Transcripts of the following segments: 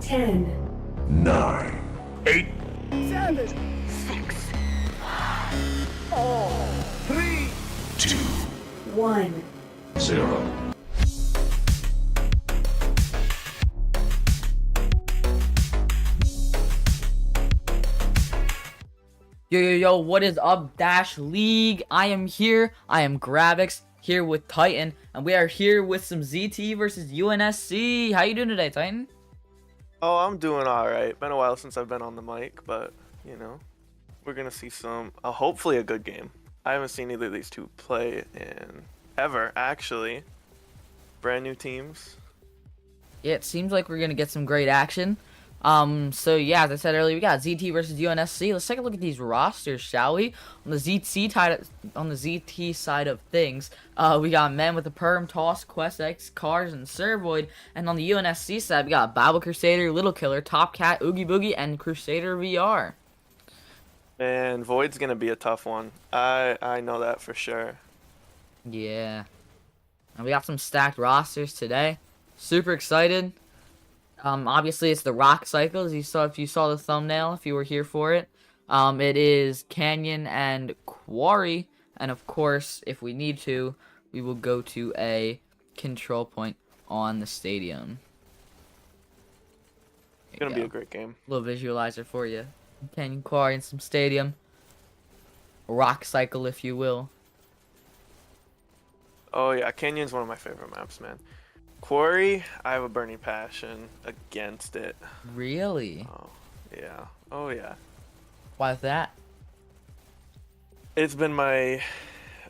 10, 9, 8, 7, 6, 3, 2, 1. 0. Yo, what is up, Dash League? I am here. I am Gravix, here with Titan, and we are here with some ZT versus UNSC. How you doing today, Titan? Oh, I'm doing alright. Been a while since I've been on the mic, but, you know, we're gonna see some, hopefully a good game. I haven't seen either of these two play in ever, actually. Brand new teams. Yeah, it seems like we're gonna get some great action. So yeah, as I said earlier, we got ZT versus UNSC. Let's take a look at these rosters, shall we? On the ZT side of things, we got Men with the Perm, Toss, Quest X, Cars, and Servoid. And on the UNSC side, we got Bible Crusader, Little Killer, Top Cat, Oogie Boogie, and Crusader VR. And Void's gonna be a tough one. I know that for sure. Yeah. And we got some stacked rosters today. Super excited. Obviously it's the rock cycle, as you saw if you saw the thumbnail, if you were here for it. It is Canyon and Quarry, and of course, if we need to, we will go to a control point on the stadium. It's gonna be a great game. Little visualizer for you. Canyon, Quarry, and some stadium. Rock cycle, if you will. Oh yeah, Canyon's one of my favorite maps, man. Quarry, I have a burning passion against it. Really? Oh, yeah. Oh, yeah. Why is that? It's been my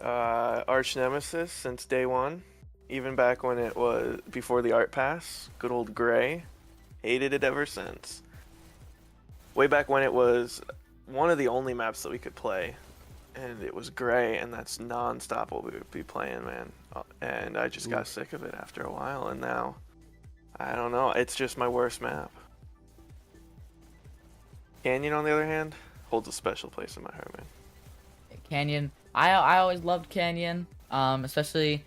arch nemesis since day one. Even back when it was before the art pass. Good old Gray. Hated it ever since. Way back when it was one of the only maps that we could play. And it was Gray, and that's non-stop what we would be playing, man. And I just got sick of it after a while, and now, I don't know, it's just my worst map. Canyon, on the other hand, holds a special place in my heart, man. Canyon, I always loved Canyon, especially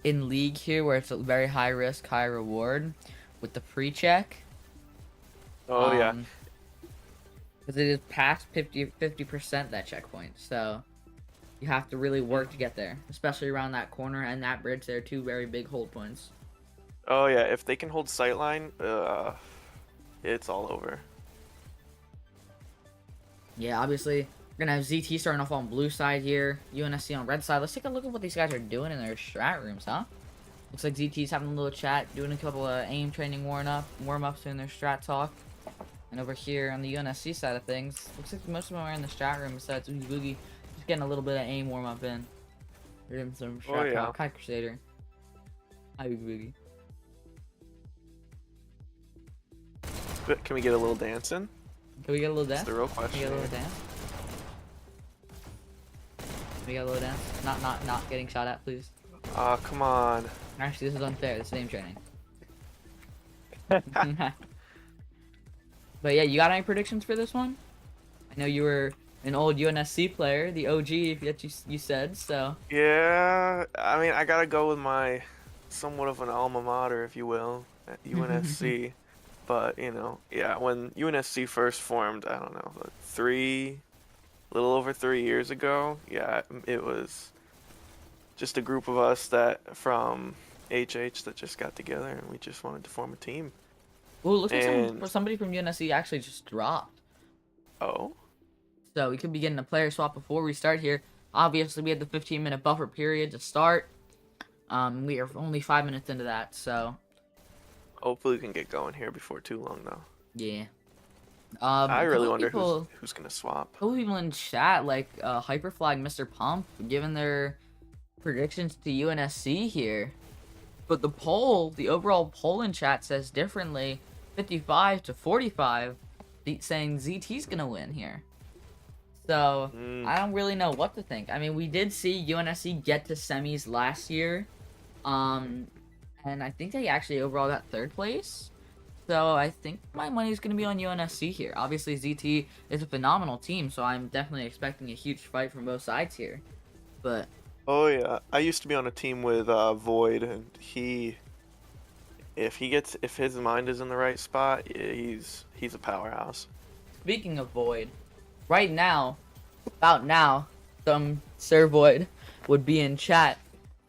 in League here, where it's a very high risk, high reward, with the pre-check. Oh, yeah. Because it is past 50% that checkpoint, so you have to really work to get there, especially around that corner and that bridge. There are two very big hold points. Oh yeah, if they can hold sightline, it's all over. Yeah, obviously we're gonna have ZT starting off on blue side here, UNSC on red side. Let's take a look at what these guys are doing in their strat rooms, huh? Looks like ZT's having a little chat, doing a couple of aim training warm-ups doing their strat talk. And over here on the UNSC side of things, looks like most of them are in the strat room besides Oogie Boogie. Just getting a little bit of aim warm up in. They're doing some strat talk. Hi, Crusader. Hi, Oogie Boogie. Can we get a little dance in? Can we get a little dance? That's the real question. Can we get a little dance? Can we get a little dance? Not getting shot at, please. Aw, come on. Actually, this is unfair. This is aim training. But yeah, you got any predictions for this one? I know you were an old UNSC player, the OG, that you said, so. Yeah, I mean, I gotta go with my somewhat of an alma mater, if you will, at UNSC. But, you know, yeah, when UNSC first formed, I don't know, a little over 3 years ago, yeah, it was just a group of us that from HH that just got together and we just wanted to form a team. Ooh, looks like somebody from UNSC actually just dropped. Oh? So we could be getting a player swap before we start here. Obviously, we had the 15-minute buffer period to start. We are only 5 minutes into that, so. Hopefully we can get going here before too long, though. Yeah. I really wonder who's going to swap. A couple people in chat, like Hyperflag, Mr. Pump, giving their predictions to UNSC here. But the overall poll in chat says differently. 55 to 45, saying ZT's gonna win here. So I don't really know what to think. I mean, we did see UNSC get to semis last year, and I think they actually overall got third place. So I think my money is gonna be on UNSC here. Obviously, ZT is a phenomenal team, so I'm definitely expecting a huge fight from both sides here. But oh yeah, I used to be on a team with Void, and he if his mind is in the right spot, he's a powerhouse. Speaking of Void, right now, about now, some Sir Void would be in chat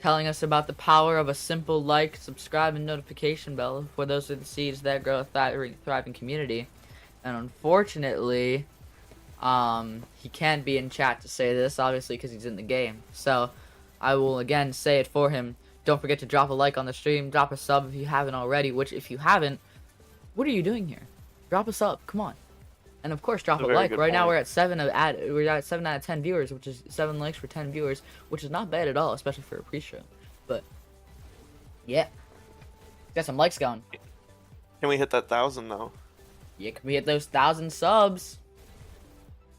telling us about the power of a simple like, subscribe, and notification bell, for those are the seeds that grow a thriving community. And unfortunately, he can't be in chat to say this, obviously, because he's in the game. So, I will again say it for him. Don't forget to drop a like on the stream, drop a sub if you haven't already, which if you haven't, what are you doing here? Drop a sub, come on. And of course, drop a like. Right now we're at 7 out of 10 viewers, which is 7 likes for 10 viewers, which is not bad at all, especially for a pre-show. But yeah, got some likes going. Can we hit that 1,000 though? Yeah, can we hit those 1,000 subs?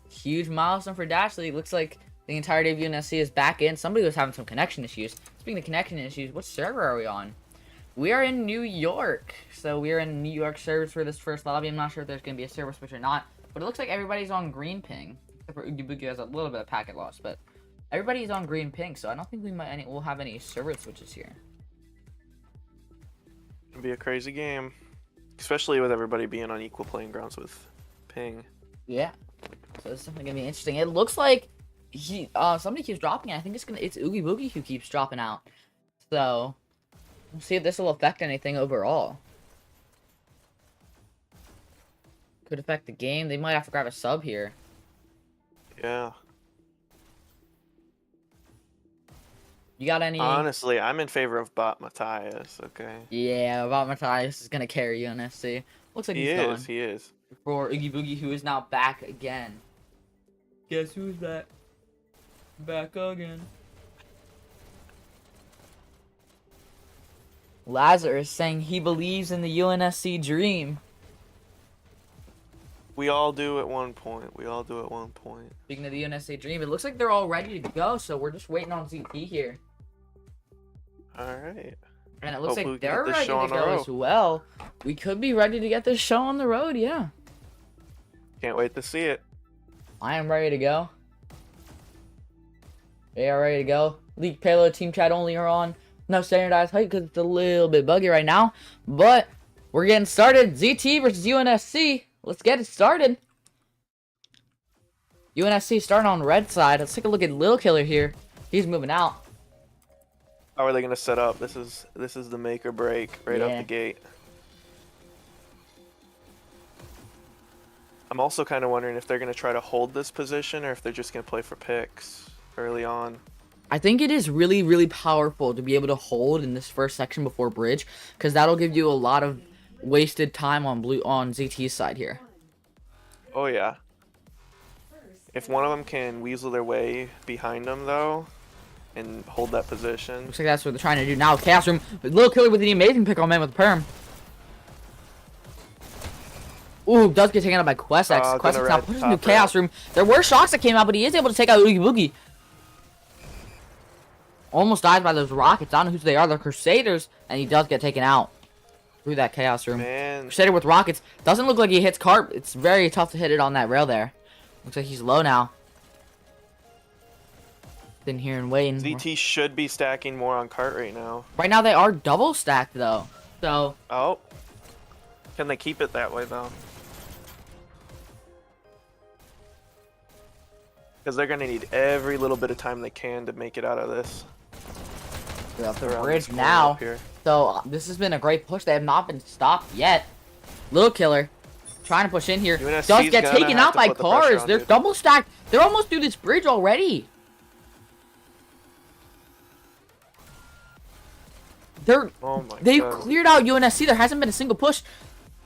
Huge milestone for Dash League. Looks like the entirety of UNSC is back in. Somebody was having some connection issues. Speaking of connection issues, what server are we on? We are in New York, so we are in New York servers for this first lobby. I'm not sure if there's going to be a server switch or not, but it looks like everybody's on green ping. Except for Oogie Boogie has a little bit of packet loss, but everybody's on green ping, so I don't think we'll have any server switches here. It'll be a crazy game, especially with everybody being on equal playing grounds with ping. Yeah, so it's definitely going to be interesting. It looks like somebody keeps dropping it. I think it's Oogie Boogie who keeps dropping out, so we'll see if this will affect anything overall. Could affect the game. They might have to grab a sub here. Yeah. You got any? Honestly, I'm in favor of Bot Matthias, okay? Yeah, Bob Matthias is going to carry UNSC. Looks like he's gone. He is. For Oogie Boogie, who is now back again. Guess who's back? Back again. Lazarus saying he believes in the UNSC dream. We all do at one point. Speaking of the UNSC dream, it looks like they're all ready to go, so we're just waiting on ZT here. Alright. And it looks Hopefully like they're ready to on the go road. as well. We could be ready to get this show on the road, yeah. Can't wait to see it. I am ready to go. They are ready to go. League payload, team chat only are on. No standardized height because it's a little bit buggy right now. But we're getting started. ZT versus UNSC. Let's get it started. UNSC starting on red side. Let's take a look at Lil Killer here. He's moving out. How are they gonna set up? This is the make or break right out the gate. I'm also kind of wondering if they're gonna try to hold this position or if they're just gonna play for picks early on. I think it is really, really powerful to be able to hold in this first section before bridge, because that'll give you a lot of wasted time on ZT's side here. Oh yeah. If one of them can weasel their way behind them though, and hold that position. Looks like that's what they're trying to do now. Chaos Room, Lil Killer with the amazing pick on man with perm. Ooh, does get taken out by QuestX. QuestX now pushes into Chaos Room. There were shocks that came out, but he is able to take out Oogie Boogie. Almost dies by those rockets. I don't know who they are. They're Crusaders, and he does get taken out through that Chaos Room. Man. Crusader with rockets. Doesn't look like he hits Carp. It's very tough to hit it on that rail there. Looks like he's low now. Been here and waiting. ZT should be stacking more on cart right now. Right now they are double stacked though. So. Oh. Can they keep it that way though? Because they're gonna need every little bit of time they can to make it out of this. They're up the bridge now. So this has been a great push. They have not been stopped yet. Lil Killer trying to push in here. UNSC's Does get taken out by cars. They're dude. double stacked. They're almost through this bridge already. They've cleared out UNSC. There hasn't been a single push.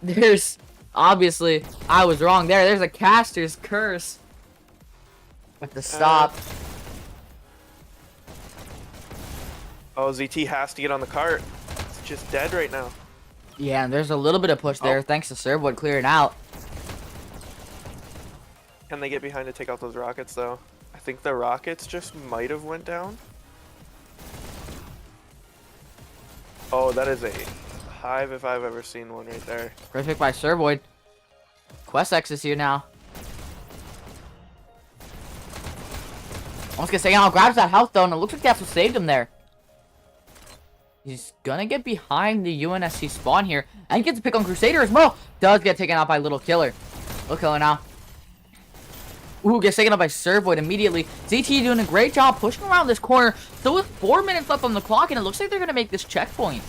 There's obviously I was wrong there. There's a caster's curse. With the stop. Oh, ZT has to get on the cart. It's just dead right now. Yeah, and there's a little bit of push there thanks to Servoid clearing out. Can they get behind to take out those rockets though? I think the rockets just might have went down. Oh, that is a hive if I've ever seen one right there. Great pick by Servoid. QuestX is here now. Almost gets taken out. Grabs that health though, and it looks like that's what saved him there. He's gonna get behind the UNSC spawn here. And he gets a pick on Crusader as well. Does get taken out by Little Killer. Little Killer now. Ooh, gets taken out by Servoid immediately. ZT doing a great job pushing around this corner. Still with 4 minutes left on the clock, and it looks like they're gonna make this checkpoint.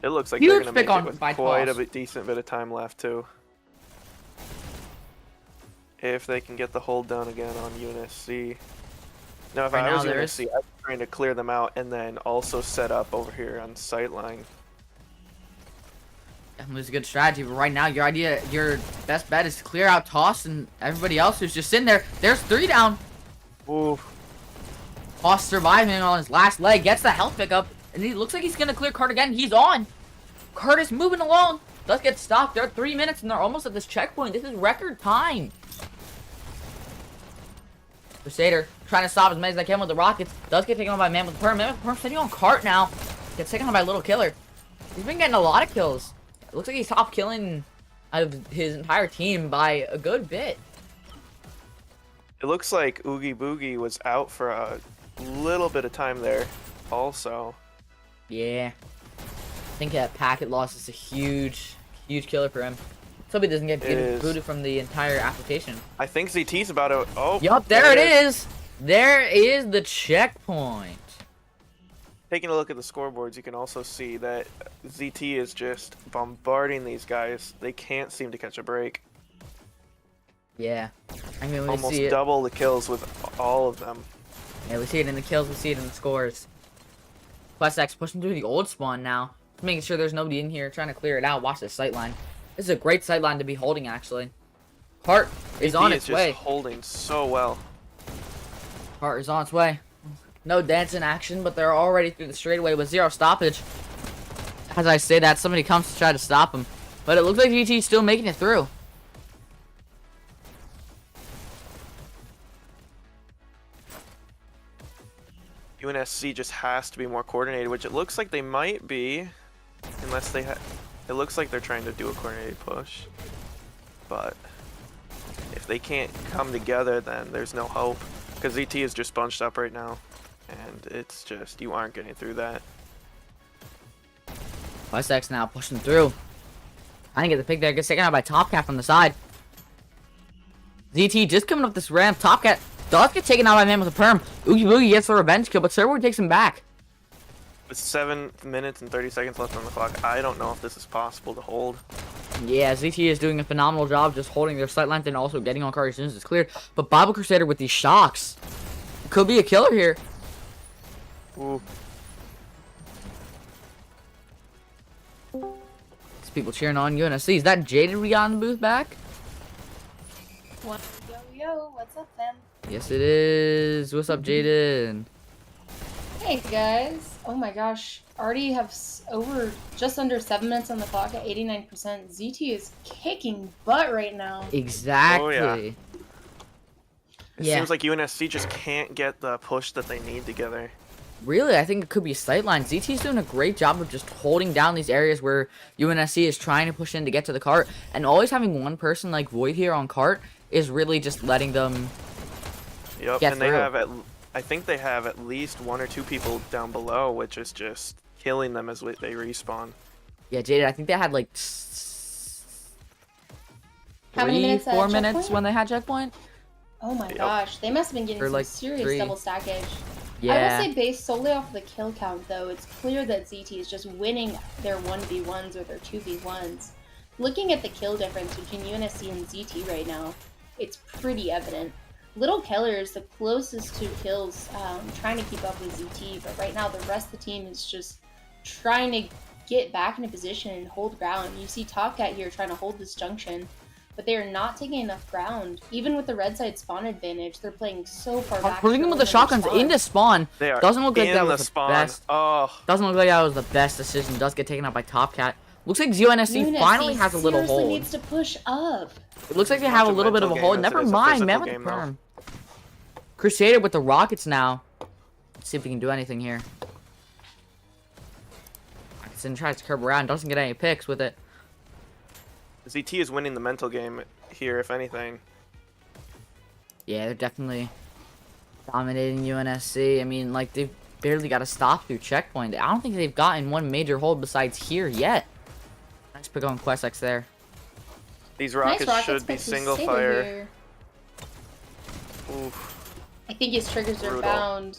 It looks like Huge they're gonna make pick on it with by quite Toss. a decent bit of time left too. If they can get the hold down again on UNSC. Now, if Right I now was there UNSC, I'd be trying to clear them out and then also set up over here on sightline. It was a good strategy, but right now your best bet is to clear out Toss and everybody else who's just sitting there. There's 3 down. Ooh. Toss surviving on his last leg, gets the health pickup, and he looks like he's gonna clear Cart again. He's on. Cart is moving along. Does get stopped. They're at 3 minutes and they're almost at this checkpoint. This is record time. Crusader trying to stop as many as they can with the rockets. Does get taken on by Man with the Perm. Man with the Perm sitting on Cart now. Gets taken on by Little Killer. He's been getting a lot of kills. It looks like he's top killing out of his entire team by a good bit. It looks like Oogie Boogie was out for a little bit of time there also. Yeah. I think that packet loss is a huge killer for him. Let's hope he doesn't get booted from the entire application. I think ZT's about to... Oh, Yup, there it is. There is the checkpoint. Taking a look at the scoreboards, you can also see that ZT is just bombarding these guys. They can't seem to catch a break. Yeah. I mean, we Almost see it. double the kills with all of them. Yeah, we see it in the kills, we see it in the scores. QuestX pushing through the old spawn now. Making sure there's nobody in here, trying to clear it out. Watch this sightline. This is a great sightline to be holding, actually. Cart is on its way. Just holding so well. Cart is on its way. No dancing action, but they're already through the straightaway with 0 stoppage. As I say that, somebody comes to try to stop him. But it looks like GT's still making it through. UNSC just has to be more coordinated, which it looks like they might be. Unless they it looks like they're trying to do a coordinated push. But if they can't come together, then there's no hope. Because ZT is just bunched up right now. And it's just, you aren't getting through that. QuestX now pushing through. I didn't get the pick there. Gets taken out by Top Cat from the side. ZT just coming up this ramp. Top Cat does get taken out by Man with a Perm. Oogie Boogie gets the revenge kill, but Servoid takes him back. With 7 minutes and 30 seconds left on the clock, I don't know if this is possible to hold. Yeah, ZT is doing a phenomenal job just holding their sight length and also getting on card as soon as it's cleared. But Bible Crusader with these shocks could be a killer here. Ooh. There's people cheering on UNSC. Is that Jaded we got in the booth back? Yo, yo, what's up, fam? Yes, it is. What's up, Jaded? Hey, guys. Oh my gosh. Already have just under 7 minutes on the clock at 89%. ZT is kicking butt right now. Exactly. Oh, yeah. It seems like UNSC just can't get the push that they need together. Really, I think it could be sightline. ZT's doing a great job of just holding down these areas where UNSC is trying to push in to get to the cart. And always having one person like Void here on cart is really just letting them Yep, get and through. I think they have at least 1 or 2 people down below, which is just killing them as they respawn. Yeah, Jaded, I think they had like How many minutes at 4 checkpoint? minutes when they had checkpoint. Oh my gosh. They must have been getting Or some like serious 3. double stackage. Yeah. I will say, based solely off the kill count, though, it's clear that ZT is just winning their 1v1s or their 2v1s. Looking at the kill difference between UNSC and ZT right now, it's pretty evident. Little Killer is the closest to kills, trying to keep up with ZT, but right now the rest of the team is just trying to get back into position and hold ground. You see Top Cat here trying to hold this junction, but they are not taking enough ground. Even with the red side spawn advantage, they're playing so far back. Putting them with the shotguns into spawn. They are Doesn't look like in that the was the spawn. best. Oh, Doesn't look like that was the best decision. Does get taken out by Top Cat. Looks like UNSC finally has a little seriously hold. needs to push up. It looks like they have a little bit of a mental hold. game as it Never is a mind, man physical with the game, though. perm. Crusader with the rockets now. Let's see if we can do anything here. Rocketson tries to curb around. Doesn't get any picks with it. ZT is winning the mental game here, if anything. Yeah, they're definitely dominating UNSC. I mean, like, they've barely got a stop through checkpoint. I don't think they've gotten one major hold besides here yet. Nice pick on Questex there. These Nice rockets should be but single Crusader fire. here. Oof. I think his triggers are Brutal. bound.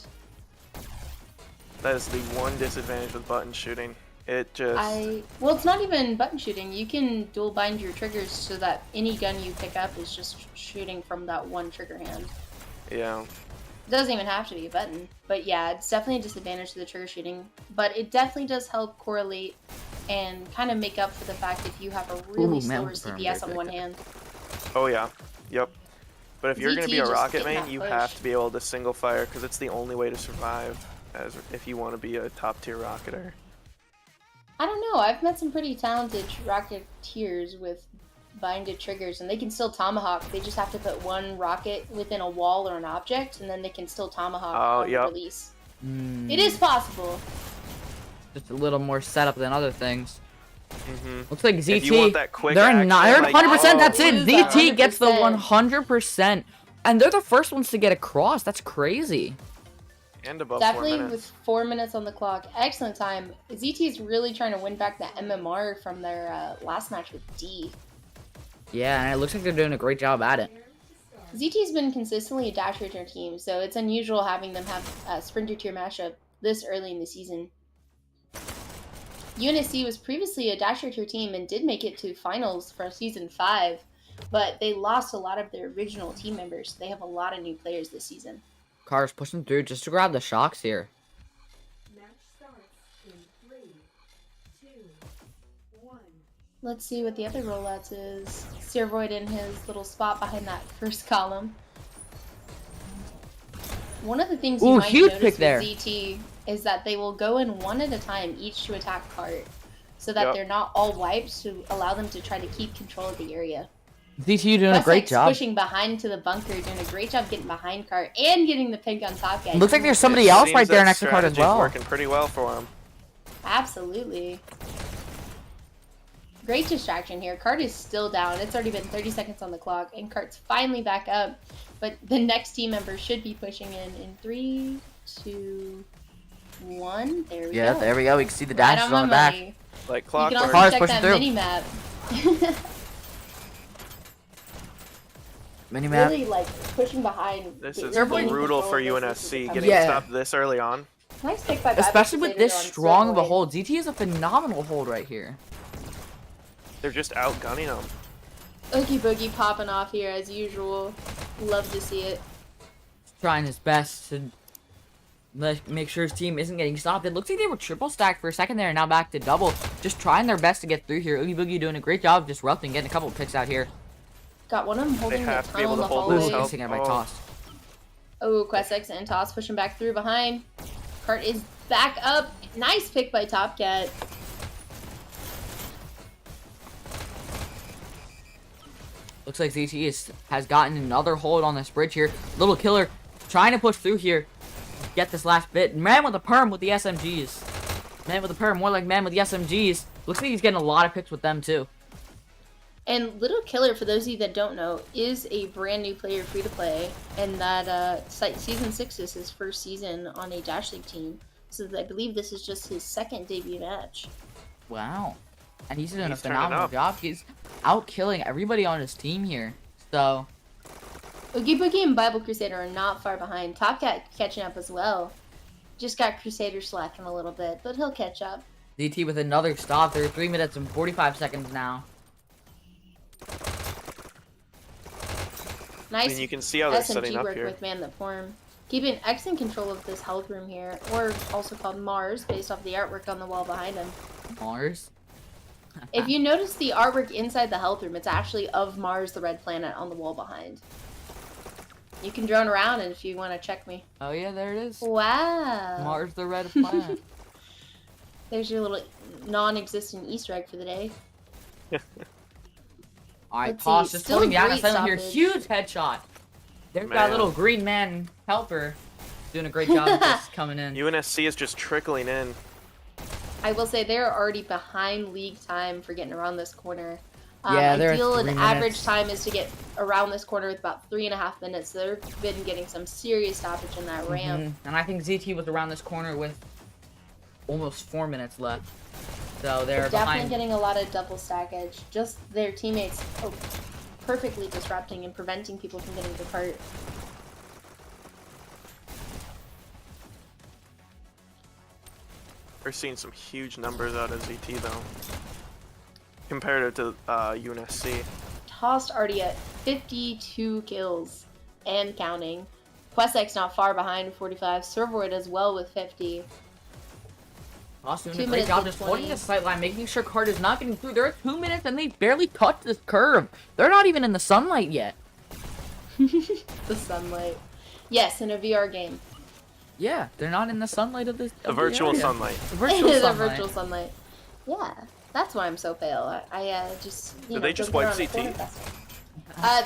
That is the one disadvantage with button shooting. It just... Well, it's not even button shooting. You can dual bind your triggers so that any gun you pick up is just shooting from that one trigger hand. Yeah. It doesn't even have to be a button. But yeah, it's definitely a disadvantage to the trigger shooting. But it definitely does help correlate and kind of make up for the fact if you have a really slower CPS on one hand. Oh yeah. Yep. But if you're going to be a just rocket getting main, that you push. have to be able to single fire because it's the only way to survive as if you want to be a top tier rocketer. I don't know. I've met some pretty talented rocketeers with binded triggers, and they can still tomahawk. They just have to put one rocket within a wall or an object, and then they can still tomahawk on the release. It is possible. Just a little more setup than other things. Mm-hmm. Looks like ZT. If you want that quick they're action, not. They're like, 100%. That's it. Lose ZT that gets the 100%. 100%, and they're the first ones to get across. That's crazy. And above Definitely 4 minutes. with 4 minutes on the clock. Excellent time. ZT is really trying to win back the MMR from their last match with D. Yeah, and it looks like they're doing a great job at it. ZT's been consistently a dash tier team, so it's unusual having them have a sprinter tier matchup this early in the season. UNSC was previously a dash tier team and did make it to finals for season 5, but they lost a lot of their original team members. They have a lot of new players this season. Car's pushing through just to grab the shocks here. Match starts in 3, 2, 1. Let's see what the other rollouts is. Servoid in his little spot behind that first column. One of the things you Ooh, might huge notice pick with there. ZT is that they will go in one at a time, each to attack cart, so that they're not all wiped to allow them to try to keep control of the area. ZT doing a great Questex job. pushing behind to the bunker, doing a great job getting behind cart and getting the pick on top guy. Looks like there's somebody It else seems right there that next to Card as strategy's well. working pretty well for him. Absolutely. Great distraction here. Cart is still down. It's already been 30 seconds on the clock, and Cart's finally back up. But the next team member should be pushing in 3, 2, 1. There we go. Yeah, there we go. We can see the Right dashes my on the back. money. Like You can clockwork. also Car's check pushing that through. mini-map. Minimap. Really, like, pushing behind. This is they're gaining brutal control for of this as it UNSC becomes- getting Yeah. stopped this early on. Nice pick by Bible Especially with Crusader this on strong of a Servoid. hold. ZT is a phenomenal hold right here. They're just outgunning them. Oogie Boogie popping off here as usual. Love to see it. Trying his best to make sure his team isn't getting stopped. It looks like they were triple stacked for a second there and now back to double. Just trying their best to get through here. Oogie Boogie doing a great job of disrupting, getting a couple of picks out here. Got one of them holding the have to be tunnel able in to the hold this hallway. help. Missing it by Oh. toss. Oh, Questex and Toss pushing back through behind. Cart is back up. Nice pick by Top Cat. Looks like ZT has gotten another hold on this bridge here. Little Killer trying to push through here. Get this last bit. Man with a perm with the SMGs. Man with a perm, more like man with the SMGs. Looks like he's getting a lot of picks with them too. And Little Killer, for those of you that don't know, is a brand new player free to play. And that Season 6 is his first season on a Dash League team. So I believe this is just his second debut match. Wow. And he's doing a He's turning phenomenal up. job. He's out killing everybody on his team here. So, Oogie Boogie and Bible Crusader are not far behind. Top Cat catching up as well. Just got Crusader slacking a little bit, but he'll catch up. ZT with another stop. They're 3 minutes and 45 seconds now. Nice And you can see how they're SMG setting up work here. with Man the Form. Keeping excellent control of this health room here, or also called Mars, based off the artwork on the wall behind him. Mars. If you notice the artwork inside the health room, it's actually of Mars, the red planet, on the wall behind. You can drone around and if you want to check me. Oh yeah, there it is. Wow. Mars the red planet. There's your little non-existent Easter egg for the day. Alright, Let's Toss see, just still holding down a great silent here. stoppage. Huge headshot. There's that Man. little green man helper doing a great job of just coming in. UNSC is just trickling in. I will say they're already behind league time for getting around this corner. Yeah, they're Ideal at and 3 average minutes. time is to get around this corner with about 3.5 minutes. So they've been getting some serious stoppage in that ramp. And I think ZT was around this corner with almost 4 minutes left. So they're Definitely behind. getting a lot of double stackage. Just their teammates perfectly disrupting and preventing people from getting to cart. We're seeing some huge numbers out of ZT though, compared to UNSC. Tossed already at 52 kills and counting. Questek's not far behind, 45. Servoid as well with 50. Toss doing 2 a great minutes job and just 20. holding the sight line, making sure cart is not getting through. They're at 2 minutes and they barely touched this curve. They're not even in the sunlight yet. The sunlight. Yes, in a VR game. Yeah, they're not in the sunlight of this. The of virtual area. sunlight. The virtual The sunlight. virtual sunlight. Yeah, that's why I'm so pale. I just. Did they just wipe CT?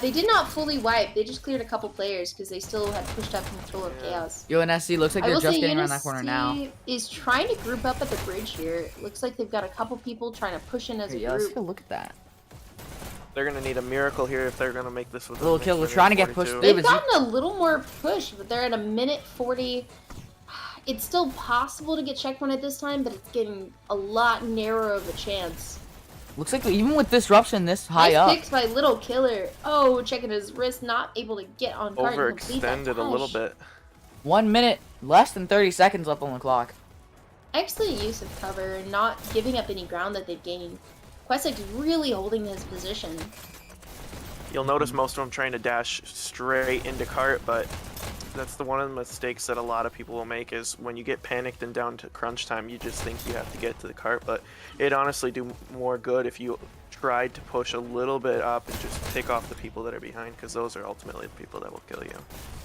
They did not fully wipe. They just cleared a couple players because they still had pushed up Control of Chaos. UNSC looks like I they're will just say getting around that corner now. UNSC is trying to group up at the bridge here. Looks like they've got a couple people trying to push in as a Yeah, let's group. take a look at that. They're gonna need a miracle here if they're gonna make this with Little kill, we're trying to get pushed through. They've but gotten a little more push, but they're at a minute 40. It's still possible to get checkpoint at this time, but it's getting a lot narrower of a chance. Looks like even with disruption this high Nice up. picks by Little Killer. Oh, checking his wrist, not able to get on cart and complete that Overextended a little dash. bit. 1 minute, less than 30 seconds left on the clock. Excellent use of cover and not giving up any ground that they've gained. Questek's really holding his position. You'll notice most of them trying to dash straight into cart, but that's one of the mistakes that a lot of people will make is when you get panicked and down to crunch time, you just think you have to get to the cart, but it'd honestly do more good if you tried to push a little bit up and just pick off the people that are behind, because those are ultimately the people that will kill you.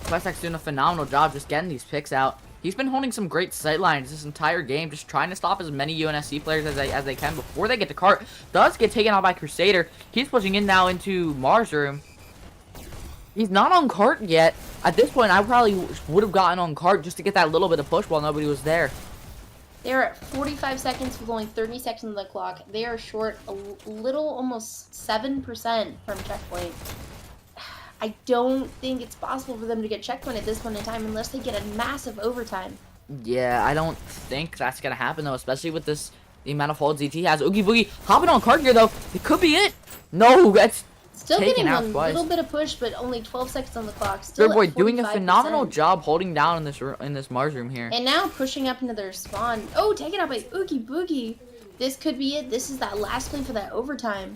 Questek's doing a phenomenal job just getting these picks out. He's been holding some great sight lines this entire game, just trying to stop as many UNSC players as they can before they get to cart. Does get taken out by Crusader. He's pushing in now into Mars room. He's not on cart yet. At this point, I probably would have gotten on cart just to get that little bit of push while nobody was there. They're at 45 seconds with only 30 seconds on the clock. They are short a little, almost 7% from checkpoint. I don't think it's possible for them to get checkpoint at this point in time unless they get a massive overtime. Yeah, I don't think that's gonna happen though, especially with the amount of holds ZT has. Oogie Boogie hopping on cart here though. It could be it. No, that's Still taken getting out a twice. little bit of push, but only 12 seconds on the clock. Still Boy at doing a 45%. phenomenal job holding down in this Mars room here. And now pushing up into their spawn. Oh, taken out by Oogie Boogie. This could be it. This is that last play for that overtime.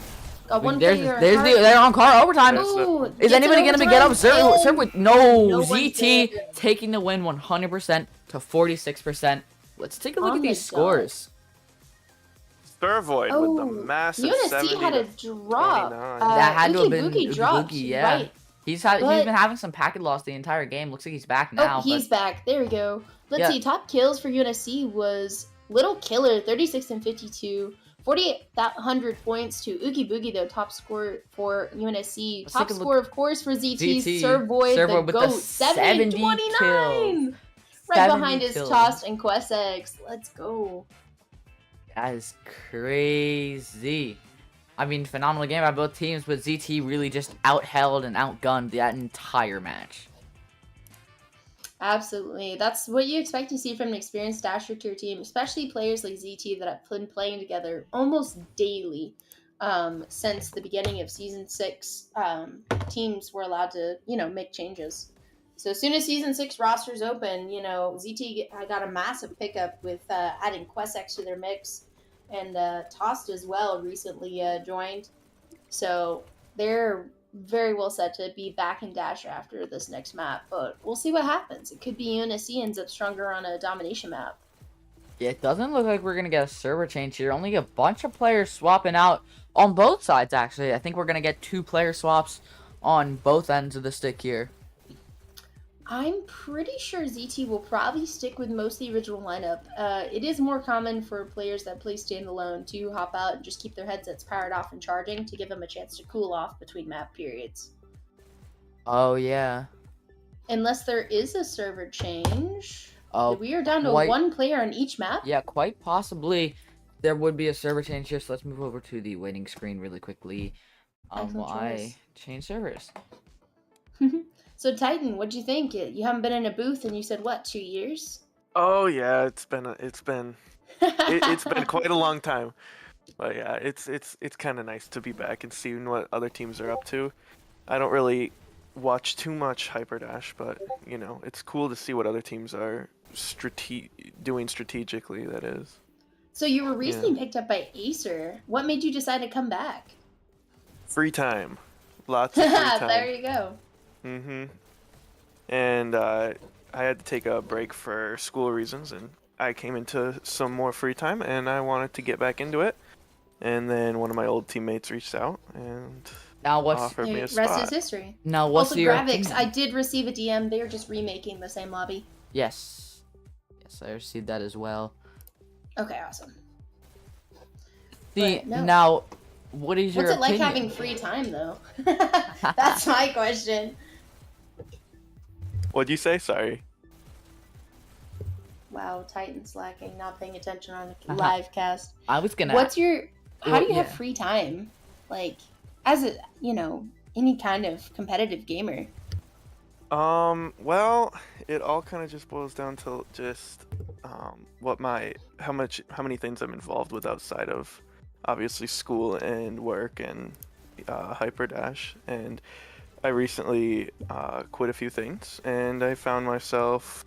Got one player. They're on cart overtime. Ooh, Is gets anybody an gonna get up? overtime, Serve and with no, no one ZT did. taking the win 100% to 46%. Let's take a look On at the these dot. scores. Starvoid with the Oh, massive UNSC 70 had a to drop. 29. That had to have Oogie been Boogie Oogie dropped, Boogie, yeah. right. He's But- been having some packet loss the entire game. Looks like he's back now. Oh, he's back. There we go. Let's Yeah. see. Top kills for UNSC was Little Killer, 36 and 52. 4,800 points to Oogie Boogie, though, top score for UNSC. Let's Top take a look. score, of course, for ZT. ZT, Servoid, Servoid the with the GOAT. 70 70 29. kills. Right 70 behind is kills. Tossed and Questex. Let's go. That is crazy. I mean, phenomenal game by both teams, but ZT really just outheld and outgunned that entire match. Absolutely. That's what you expect to see from an experienced Dasher tier team, especially players like ZT that have been playing together almost daily since the beginning of Season 6. Teams were allowed to, make changes. So as soon as Season 6 rosters open, ZT got a massive pickup with adding Questex to their mix, and Tossed as well recently joined. So they're very well set to be back in Dasher after this next map, but we'll see what happens. It could be UNSC ends up stronger on a domination map. Yeah, it doesn't look like we're going to get a server change here. Only a bunch of players swapping out on both sides, actually. I think we're going to get 2 player swaps on both ends of the stick here. I'm pretty sure ZT will probably stick with most of the original lineup. It is more common for players that play standalone to hop out and just keep their headsets powered off and charging to give them a chance to cool off between map periods. Oh, yeah. Unless there is a server change. Oh, We are down to quite- 1 player on each map. Yeah, quite possibly there would be a server change here, so let's move over to the waiting screen really quickly. No I choice. changed servers. So Titan, what'd you think? You haven't been in a booth and you said what, 2 years? Oh yeah, it's been quite a long time. But yeah, it's kind of nice to be back and seeing what other teams are up to. I don't really watch too much Hyperdash, but you know, it's cool to see what other teams are doing strategically, that is. So you were recently picked up by Acer. What made you decide to come back? Free time. Lots of free time. There you go. Mm-hmm. And I had to take a break for school reasons, and I came into some more free time, and I wanted to get back into it. And then one of my old teammates reached out and Now what's offered me a Rest spot. is history. now what's Also, your Gravix, opinion? I did receive a DM. They are just remaking the same lobby. Yes, I received that as well. Okay, awesome. See, But no. now, what is your What's it like opinion? having free time, though? That's my question. What'd you say? Sorry. Wow, Titan's lacking, not paying attention on a Uh-huh. live cast. I was gonna. How do you have yeah. free time? Like, as a, any kind of competitive gamer. Well, it all kind of just boils down to just how many things I'm involved with outside of obviously school and work and Hyperdash. And I recently quit a few things, and I found myself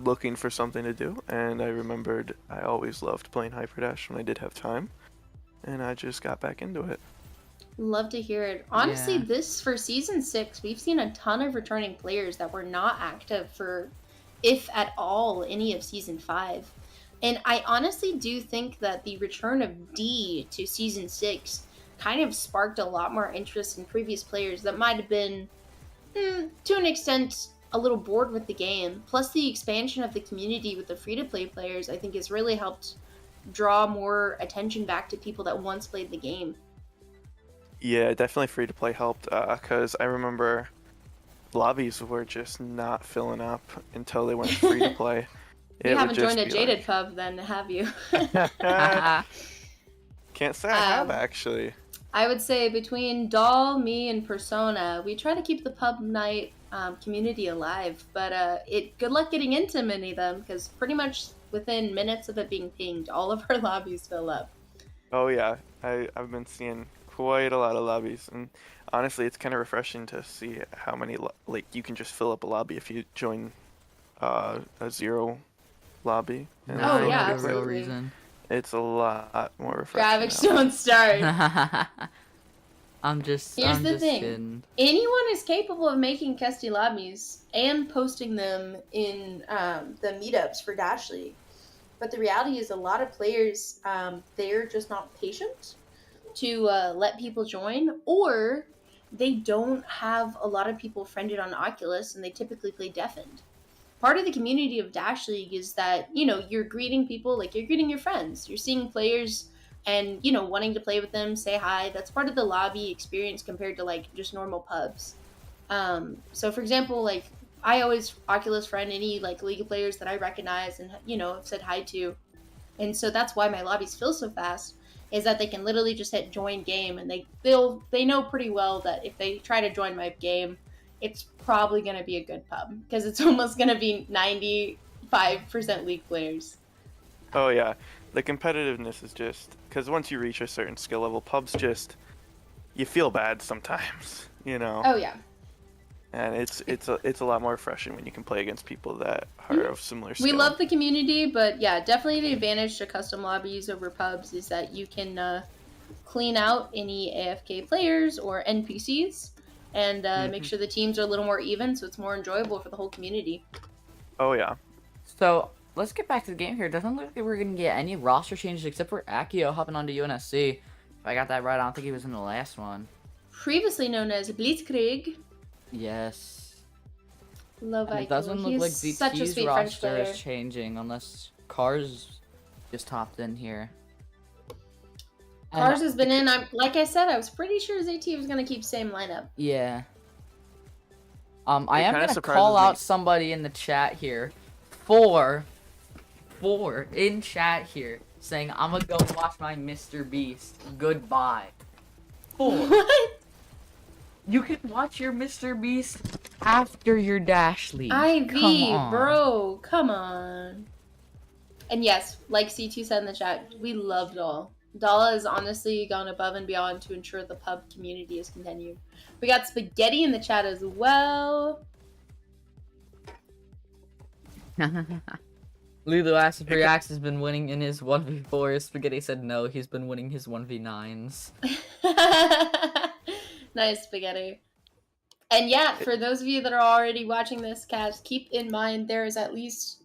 looking for something to do, and I remembered I always loved playing Hyperdash when I did have time, and I just got back into it. Love to hear it. Honestly, Yeah. this for season 6, we've seen a ton of returning players that were not active for, if at all, any of season 5. And I honestly do think that the return of D to season 6 kind of sparked a lot more interest in previous players that might have been, to an extent, a little bored with the game. Plus, the expansion of the community with the free-to-play players, I think, has really helped draw more attention back to people that once played the game. Yeah, definitely free to play helped, because I remember lobbies were just not filling up until they went free to play. You haven't joined a Jaded pub, then, have you? Can't say I have, actually. I would say between Doll, me, and Persona, we try to keep the pub night community alive. But good luck getting into many of them, because pretty much within minutes of it being pinged, all of our lobbies fill up. Oh yeah, I've been seeing quite a lot of lobbies, and honestly, it's kind of refreshing to see how many you can just fill up a lobby if you join a 0 lobby. And Oh, for yeah, no real absolutely. reason. It's a lot more refreshing. Gravix, now. don't start. Here's Here's the thing. kidding. Anyone is capable of making custom lobbies and posting them in the meetups for Dash League. But the reality is a lot of players, they're just not patient to let people join, or they don't have a lot of people friended on Oculus, and they typically play Deafened. Part of the community of Dash League is that, you're greeting people like you're greeting your friends. You're seeing players and, wanting to play with them, say hi. That's part of the lobby experience compared to, just normal pubs. So, for example, I always Oculus friend any, League of players that I recognize and, have said hi to. And so that's why my lobbies fill so fast, is that they can literally just hit join game, and they know pretty well that if they try to join my game, it's probably going to be a good pub, because it's almost going to be 95% League players. Oh yeah, the competitiveness is just because once you reach a certain skill level, pubs you feel bad sometimes, Oh yeah. And it's a lot more refreshing when you can play against people that are of similar skill. We love the community, but yeah, definitely the advantage to custom lobbies over pubs is that you can clean out any AFK players or NPCs and make sure the teams are a little more even, so it's more enjoyable for the whole community. Oh yeah. So let's get back to the game here. Doesn't look like we're gonna get any roster changes except for Akio hopping onto UNSC. If I got that right, I don't think he was in the last one. Previously known as Blitzkrieg. Yes. Love And Akio. it doesn't look He's like such a ZT's sweet French roster player. is changing unless Cars just hopped in here. And Cars has been in. Like I said, I was pretty sure ZT was gonna keep same lineup. yeah. I am kinda gonna surprises call me. out somebody in the chat here. Four in chat here saying I'm gonna go watch my Mr. Beast. Goodbye. 4. What? You can watch your Mr. Beast after your Dash League. IV, Come on. bro, come on. And yes, like C2 said in the chat, we love Doll. Doll has honestly gone above and beyond to ensure the pub community is continued. We got Spaghetti in the chat as well. Lulu asked if Reax has been winning in his 1v4. Spaghetti said no, he's been winning his 1v9s. Nice, Spaghetti. And yeah, for those of you that are already watching this cast, keep in mind there is at least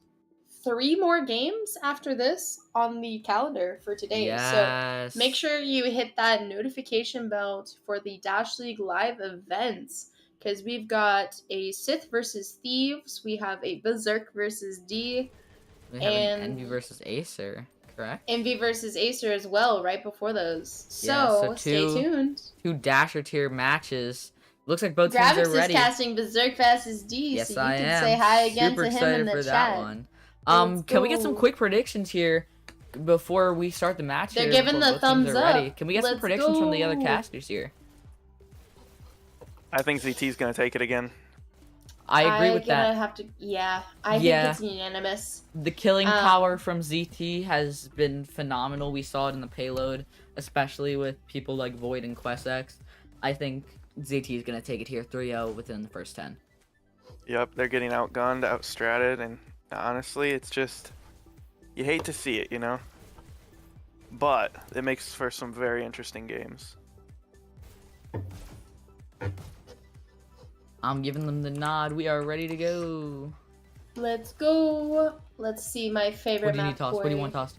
3 more games after this on the calendar for today. Yes. So make sure you hit that notification bell for the Dash League live events, because we've got a Sith versus Thieves, we have a Berserk versus D, We have and an Envy versus Acer, correct? Envy versus Acer as well, right before those. Yeah, so Stay tuned. 2 Dasher tier matches. Looks like both teams Gravix are is ready. casting Berserk versus D, Yes, so you I can am. say hi again Super to him excited in the for chat. that one. Let's Can we get some go. quick predictions here before we start the match? They're here, giving before the both teams thumbs are up. ready? Can we get some Let's predictions from the other go. casters here? I think ZT's gonna take it again. I agree with that. I think Yeah. it's unanimous. The killing Um, power from ZT has been phenomenal. We saw it in the payload, especially with people like Void and QuestX. I think ZT is going to take it here 3-0 within the first 10. Yep, they're getting outgunned, outstratted, and honestly, it's just you hate to see it, you know. But it makes for some very interesting games. I'm giving them the nod. We are ready to go. Let's go. Let's see my favorite What do you map need, Toss? for What do you you. want, Toss?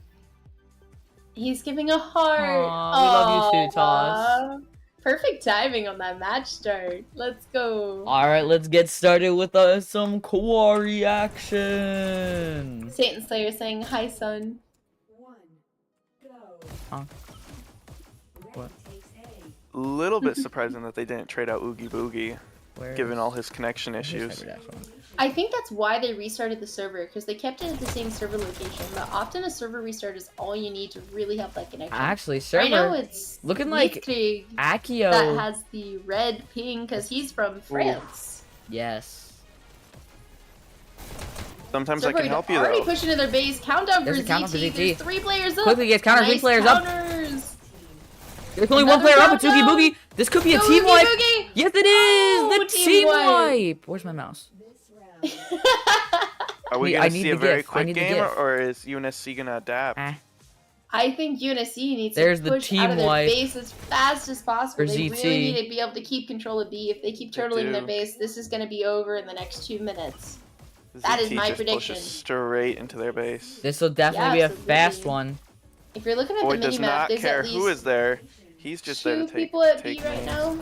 He's giving a heart. Aw, we love you too, Toss. Aw. Perfect timing on that match start. Let's go. All right, let's get started with some Quarry action. Satan Slayer saying hi, son. 1. Go. Huh? Red What? takes A. Little bit surprising that they didn't trade out Oogie Boogie, Where given is- all his connection where's issues. Hyperdash one? I think that's why they restarted the server, because they kept it at the same server location. But often a server restart is all you need to really have that connection. Actually, Right now server it's looking like Blitzkrieg Akio. that has the red ping because he's from France. Yes. Sometimes I Server can help you already though. pushing to their base. Countdown for There's a countdown for ZT. ZT. There's 3 players up. Quickly, guys, counter, 3 Nice players up. counters. There's only one Another player up. It's Oogie countdown. Boogie. This could be a Go team Oogie wipe. Boogie. Yes, it is. Oh, The team team wipe. wipe. Where's my mouse? This round. Are we I gonna need see the a very GIF. I quick need the game, GIF. or is UNSC gonna adapt? I think UNSC needs There's to the push team out of their wipe base as fast as possible. for They ZT. really need to be able to keep control of B. If they keep They turtling their do. base, this is going to be over in the next 2 minutes. That is ZT my just prediction. pushes straight into their base. This will definitely be a absolutely. fast one. If you're looking at Void the does minimap, not there's care at who least is there. He's just there to 2 take people at B take right names. now.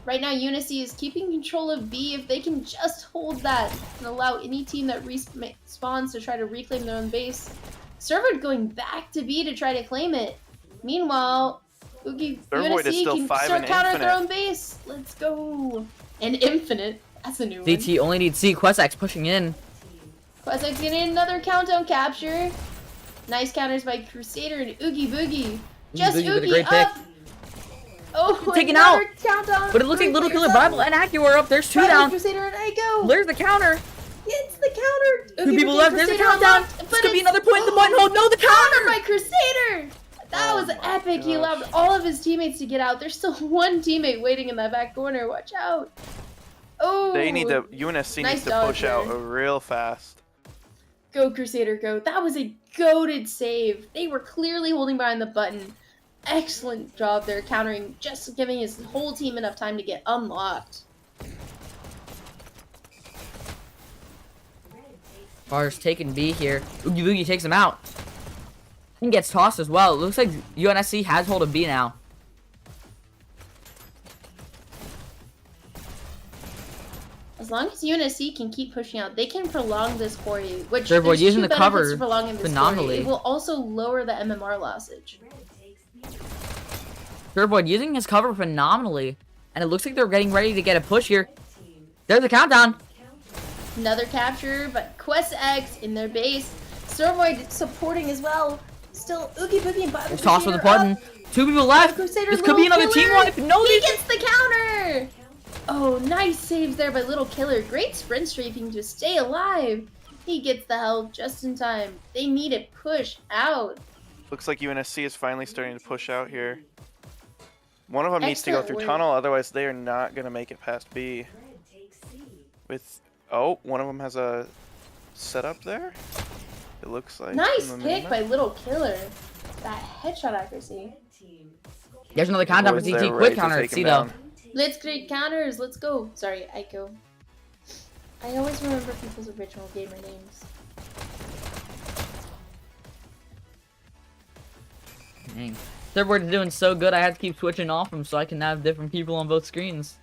Right now, UNSC is keeping control of B. If they can just hold that and allow any team that respawns to try to reclaim their own base. Server going back to B to try to claim it. Meanwhile, Void is UNSC still can 5 start and counter infinite. their own base. Let's go. And infinite. That's a new one. ZT only needs C. QuestX pushing in. Quasar's getting another countdown capture. Nice counters by Crusader and Oogie Boogie. Just Boogie with a Oogie great pick. up. Oh, Taken another out. countdown. But it looks like 3 Little players Killer up. Bible and Akio are up. There's 2 Bible, down. Crusader and Echo. There's the counter. It's the counter. 2 Oogie people Boogie left. and There's the Crusader countdown. unlocked, This but could be it's- another point in the button hold. No, the Counter counter. by Crusader. That Oh was my epic. He allowed gosh. all of his teammates to get out. There's still one teammate waiting in that back corner. Watch out. Oh. They need to. UNSC Nice needs to dodge push out there. real fast. Go Crusader, go. That was a goated save. They were clearly holding behind the button. Excellent job there, countering, just giving his whole team enough time to get unlocked. Bar's taking B here. Oogie Boogie takes him out. And gets tossed as well. It looks like UNSC has hold of B now. As long as UNSC can keep pushing out, they can prolong this for you. Which Sure, boy, there's using two the benefits cover to prolonging this phenomenally. For you. It will also lower the MMR lossage. Red takes B. Turboid using his cover phenomenally. And it looks like they're getting ready to get a push here. Team. There's the countdown. Another capture, but Quest X in their base. Servoid supporting as well. Still Oogie Boogie and Bible There's toss with the Crusader button. up. 2 people left. Crusader, This could be Little another team Killer. wipe. No, He they gets the counter. Oh, nice saves there by Little Killer. Great sprint strafing to stay alive. He gets the help just in time. They need to push out. Looks like UNSC is finally starting to push out here. One of them needs to go Excellent through work. tunnel, otherwise they are not going to make it past B. Red takes C. With one of them has a setup there. It looks like. Nice in the pick minimap. by Little Killer. That headshot accuracy. Red team. There's another countdown for Boys there ZT. ready Quick to counter at take him C down. though. Let's create counters. Let's go. Sorry, Aiko. I always remember people's original gamer names. Dang. Surfboard's doing so good, I had to keep switching off them so I can have different people on both screens.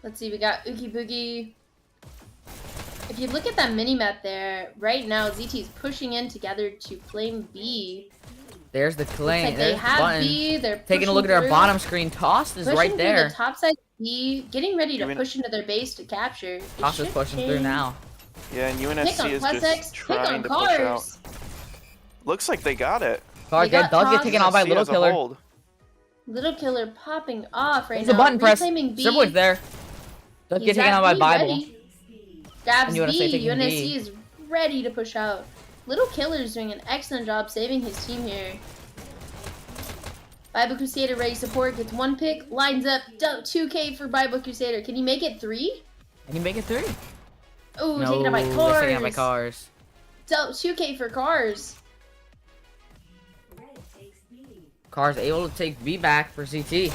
Let's see, we got Oogie Boogie. If you look at that mini-map there, right now ZT is pushing in together to claim B. There's the Looks claim. like they There's the have button. B, they're Taking a look at our through, bottom screen. Toss is pushing right through there. the top side of B, getting ready to Even- push into their base to capture. It Toss is should pushing through change. now. Yeah, and Pick UNSC on is Plus just X, pick trying on to push out. cars. Looks like they got it. Card got does get tossed. taken out by UNSC Little has a Killer. hold. Little Killer popping off right There's now. a button press. Reclaiming B. Surfboard's there. Does get He's taken out by at B, Bible. ready. Grabs And UNSC B. taking UNSC B. is ready to push out. Little Killer's doing an excellent job saving his team here. Bible Crusader ready support, gets 1 pick, lines up, 2K for Bible Crusader. Can he make it 3? Can you make it 3? Oh, No, taken out by that's Cars. taken out by Cars. 2K for Cars. Red takes B. Cars able to take B back for CT.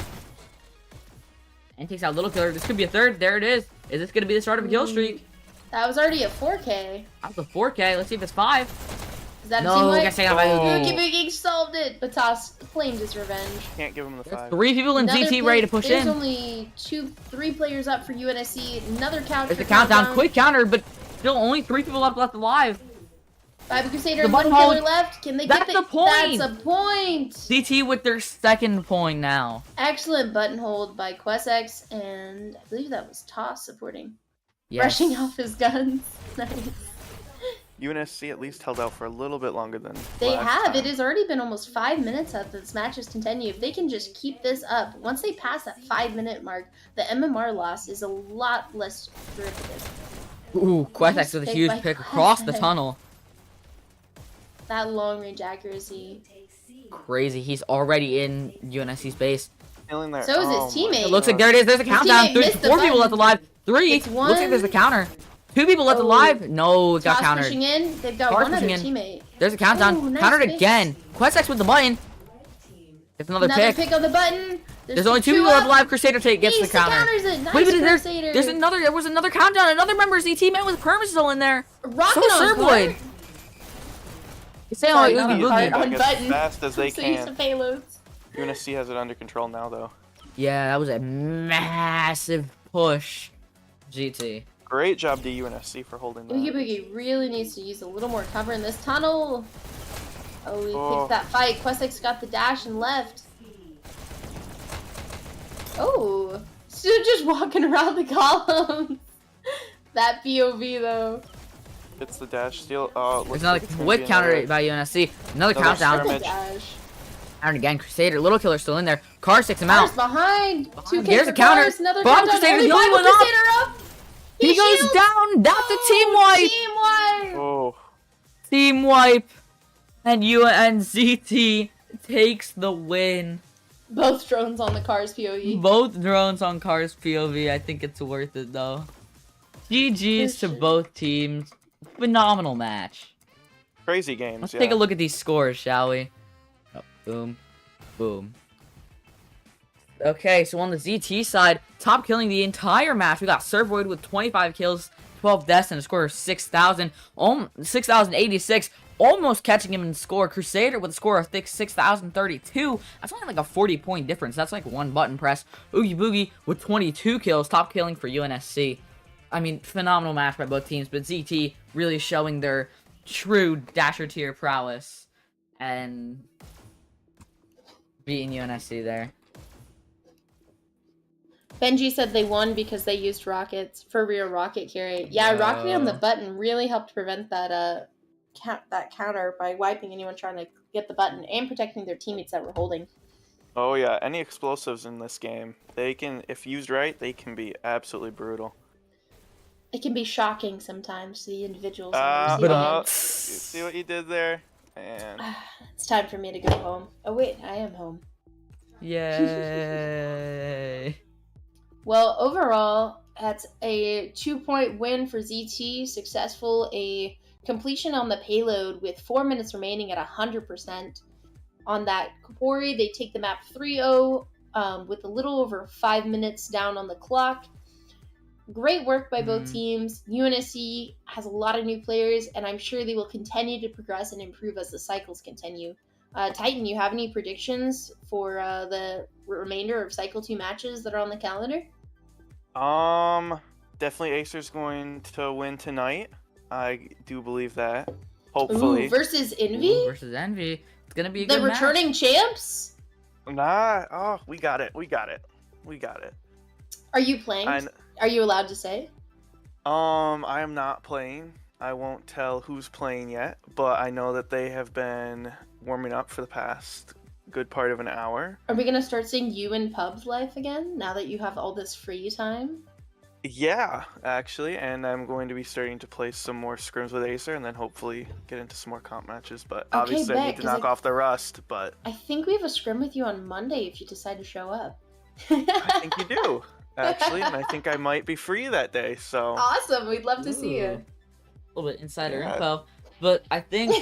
And takes out Little Killer. This could be a 3rd. There it is. Is this going to be the start of a kill streak? That was already a 4K. That's a 4K. Let's see if it's 5. Is that a No, team wipe? gets taken out by Oh. Boogie Boogie solved it, but Toss claimed his revenge. Can't give him the There's 5. 3 people in Another ZT play- ready to push There's in. only 3 players up for UNSC. Another counter. There's the countdown. Quick counter, but still only 3 people left alive. Bible Crusader The and Little button hold. Killer left. Can they That's get the point. That's a point. ZT with their 2nd point now. Excellent button hold by QuestX, and I believe that was Toss supporting. Yes. Rushing off his guns. Nice. UNSC at least held out for a little bit longer than They last have. time. It has already been almost 5 minutes that this match has continued. If they can just keep this up, once they pass that 5-minute mark, the MMR loss is a lot less derivative. Ooh, Questex Nice with a pick huge by pick across the Questex. tunnel. That long range accuracy. Takes C. Crazy. He's already in UNSC's base. Feeling there. So is his Oh my teammate. It looks like God. there it is. There's a countdown. teammate 3, missed the 4 people button. left alive. 3. It's Looks like there's a one. counter. 2 people left Oh. alive. No, it got Toss countered. pushing in. They've got Cars one other pushing in. teammate. There's a countdown. Ooh, nice Countered pick. again. Questex with the button. Team. It's another, Another pick. pick on the button. There's only 2 people left up. alive. Crusader gets the Ace, counter. counters it. Nice Wait, but Crusader. there was another countdown. Another member of ZT man with perma still in there. Rocket So on Surfboard. card. He's saying Sorry, like not Oogie on Boogie. card, on Back as button. fast as they So use can. the payloads. UNSC has it under control now, though. Yeah, that was a massive push. GT. Great job to UNSC for holding Oogie that. Boogie really needs to use a little more cover in this tunnel. Oh, he Oh. picked that fight. QuestX got the dash and left. Oh, still just walking around the columns. That POV though. It's the dash steal. Oh, it There's looks another like it's gonna quick be counter another- by UNSC. Another Another countdown. skirmish. Dash. And again, Crusader. Little Killer's still in there. Cars takes him out. Cars behind. 2K There's for a counter. Cars, another Bob countdown. Crusader's Only the only Bible one up. Crusader up. He goes shields. down. That's a team wipe. Team wipe. Oh, Team wipe. And UNZT takes the win. Both drones on the Cars POE. Both drones on Cars POV. I think it's worth it though. GG's to For sure. both teams. Phenomenal match. crazy games. Let's yeah. take a look at these scores, shall we? Oh, boom. Boom. Okay, so on the ZT side, top killing the entire match. We got Surfboard with 25 kills, 12 deaths, and a score of 6,086. Almost catching him in score. Crusader with a score of 6,032. That's only like a 40-point difference. That's like one button press. Oogie Boogie with 22 kills, top killing for UNSC. I mean, phenomenal match by both teams, but ZT really showing their true Dasher tier prowess and beating UNSC there. Benji said they won because they used rockets for rear rocket carry. Yeah, rocketing on the button really helped prevent that that counter by wiping anyone trying to get the button and protecting their teammates that were holding. Oh yeah, any explosives in this game, they can, if used right, they can be absolutely brutal. It can be shocking sometimes to the individuals. Ah, on the receiving you end. see what you did there? And It's time for me to go home. Oh wait, I am home. Yay. Well, overall, that's a 2-point win for ZT. Successful, a completion on the payload with 4 minutes remaining at 100%. On that quarry, they take the map 3-0 with a little over 5 minutes down on the clock. Great work by both teams. UNSC has a lot of new players, and I'm sure they will continue to progress and improve as the cycles continue. Titan, you have any predictions for the remainder of Cycle 2 matches that are on the calendar? definitely Acer's going to win tonight. I do believe that. Hopefully. Ooh, versus Envy? Ooh, versus Envy. It's gonna be a The good returning match. champs? Nah. Oh, we got it. Are you playing? Are you allowed to say? I am not playing. I won't tell who's playing yet, but I know that they have been warming up for the past good part of an hour. Are we gonna start seeing you in pubs life again now that you have all this free time? Yeah, actually, and I'm going to be starting to play some more scrims with Acer and then hopefully get into some more comp matches, but obviously I bet, need to 'cause knock off the rust, but I think we have a scrim with you on Monday if you decide to show up. I think you do, actually, and I think I might be free that day, so... Awesome, we'd love to see Ooh. you. A little bit insider Yeah. info. But I think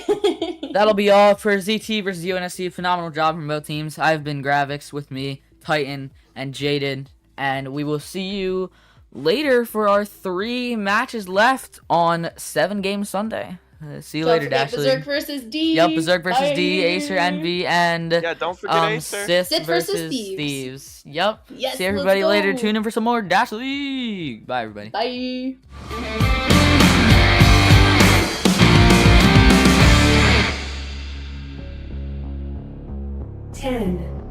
that'll be all for ZT versus UNSC. Phenomenal job from both teams. I've been Gravix, with me, Titan, and Jaden. And we will see you later for our 3 matches left on 7-game Sunday. See you Don't later, forget Dashley. Berserk versus D. Yep, Berserk versus Bye. D, Acer, Envy, and Yeah, don't forget Acer. Sith versus versus Thieves. Thieves. Yep. Yes, See everybody let's later. go. Tune in for some more Dash League. Bye, everybody. Bye. 10,